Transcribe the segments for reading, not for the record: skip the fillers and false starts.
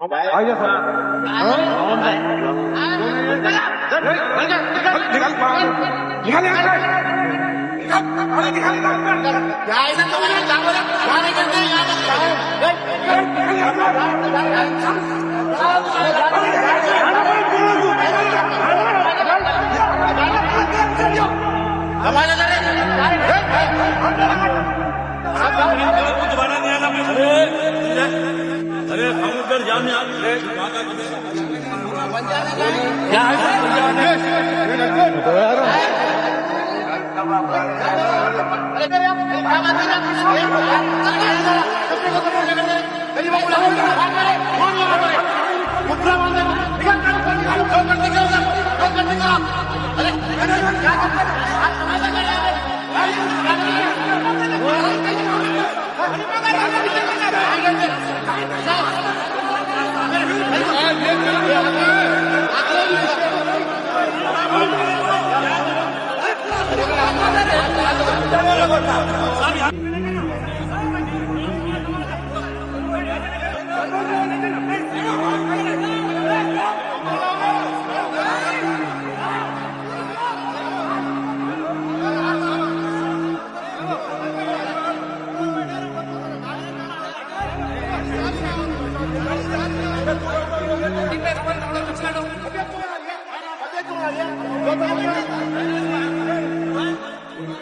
आइए सर। निकाल दोबारा नहीं आना। अरे हम उधर जाने क्या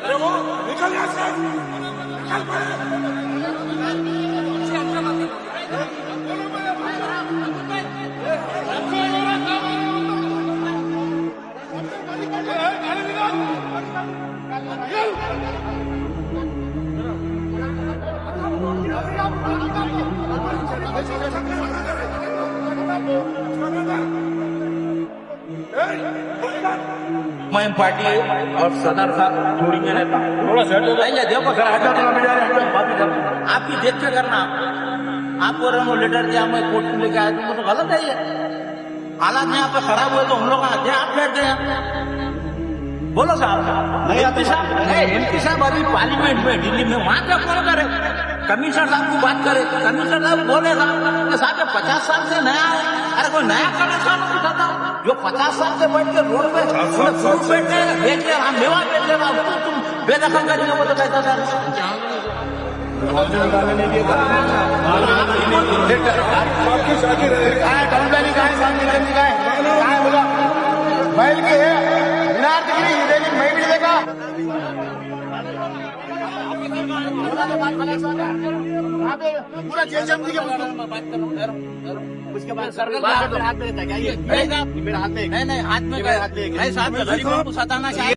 अरे वो निकल यहाँ से, निकल मैं पार्टी और सदर साहब जोड़ेंगे नेता थोड़ा सेट हो नहीं देखो सर आप ही देख के करना आप बोल रहे हो लेटर दिया मैं कोर्ट में लेके आया तो गलत है ये हालात में यहाँ पे खराब हुए तो हम लोग आते हैं आप बैठ गए बोलो साहब एमपी साहब अभी पार्लियामेंट में दिल्ली में वहां क्या कौन करे कमिश्नर साहब को बात करे कमिश्नर साहब बोलेगा कि साहब 50 साल से नया है अरे कोई नया कमिश्नर उठाता जो 50 साल से बैठ के रोड पे फ्रूट बैठते बेच ले हम मेवा बेच लेगा तुम बेदखल करेंगे वो तो कहता था बैल के मैं भी देखा पूरा जेल जम दिया उसके बाद सर्कल हाथ में रहता है क्या ये मेरा हाथ में नहीं हाथ में नहीं साहब गरीबों को सताना चाहिए